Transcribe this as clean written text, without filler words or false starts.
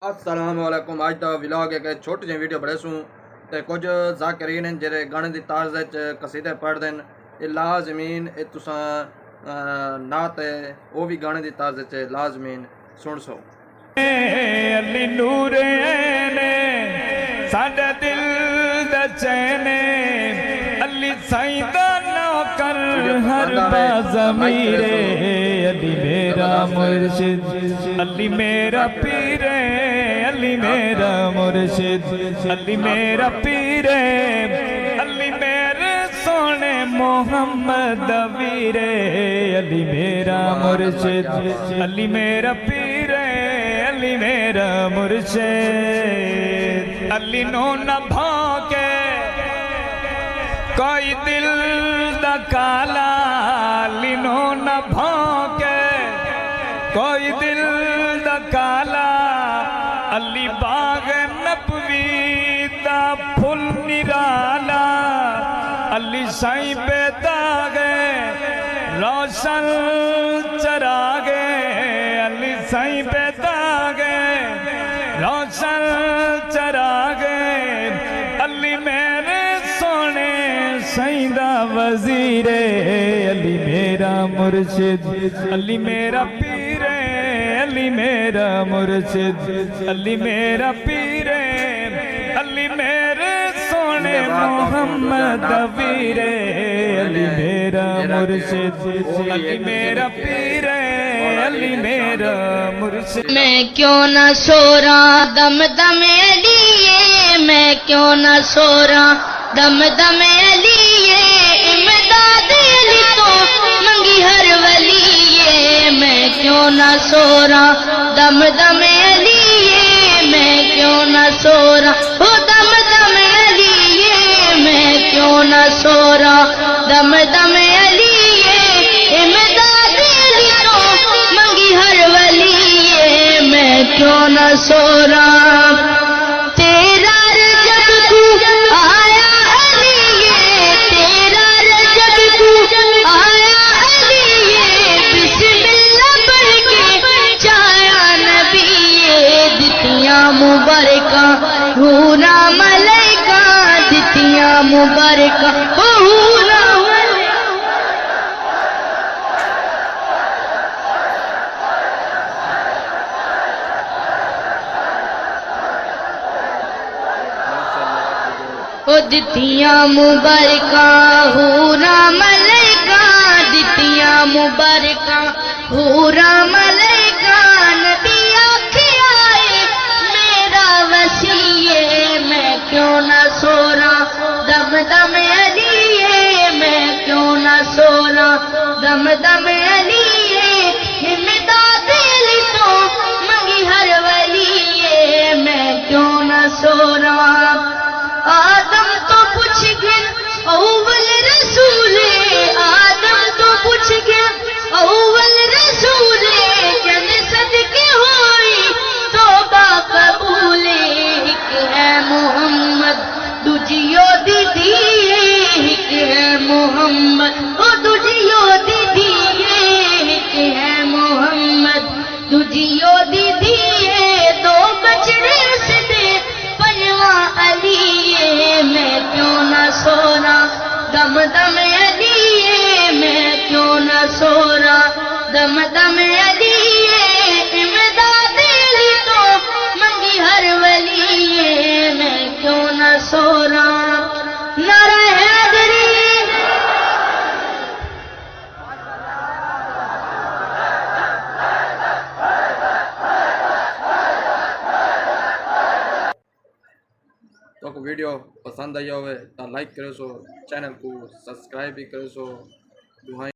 السلام علیکم. اج دا ولاگ ایک چھوٹی جی ویڈیو بڑے سوں تے کچھ ذاکرین ہیں جڑے گانے دی طرز وچ قصیدے پڑھ دین. اے لازمین اے تساں نعت ہے وہ بھی گانے دی طرز وچ لازمین سن سو. علی نور نے ساڈا دل دا چین علی سائیں دا نوکر ہر بازمیر علی میرا مرشد علی میرا پیر علی میرا مرشد علی میرا پیر علی میرے سونے محمد ویر علی میرا مرشد علی میرا پیر علی میرا مرشد علی نو نہ بھاکے کوئی دل دا کالا علی نو نہ بھاکے کوئی دل دا کالا علی باغ نبوی دا پھل نرالا علی سائیں پہ داغے روشن چراغے علی سائیں پہ داغے روشن چراغے علی میرے سونے سائیں دا وزیر علی میرا مرشد علی میرا پیر علی میرا مرشد علی میرا پیر علی میرے سونے محمد ویر علی میرا مرشد علی میرا پیر علی میرا مرشد. میں کیوں نہ سو رہا دم دم لیے میں کیوں نہ سو رہا دم دم لیے امداد علی تو منگی ہر ولی میں کیوں نہ سو رہا دم دم لیے میں کیوں نہ سو رہا دم دم لیے میں کیوں نہ سو رہا دم دم لیے امداد علی تو منگی ہر ولی میں کیوں نہ سو رہا تیرا رجب تو آیا علی تیرا رجب تو آیا علی بسم اللہ پڑھ کے چایا نبی دتیاں مبارکاں حورا ملائکہ دتیاں مبارکاں حورا دتیاں مبارکاں حورا ملائکہ دتیاں مبارکاں حورا ملائکہ نبی آکھے آئے میرا وسیع میں کیوں نہ سو رہا دم دم علی میں کیوں نہ سو رہا دم دم علی امداد علی تو منگی ہر ولی میں کیوں نہ سو رہا آدم تو پوچھ گیا اول رسول آدم تو پوچھ گیا اول رسول جن صدقے ہوئی توبہ قبول ایک ہے محمد دوجیو دیدی ایک ہے محمد او دوجیو دیدی ایک ہے محمد دوجیو دیدی دو بچڑے سے دے پنواں علی میں کیوں نہ سو رہا دم دم علی میں کیوں نہ سو رہا دم دم علی امداد علی تو منگی ہر ولی میں کیوں نہ سو رہا نعرہ حیدری تو ویڈیو پسند آئی ہوئے تو لائک کرو سو چینل کو سبسکرائب بھی کرو سو. دعائیں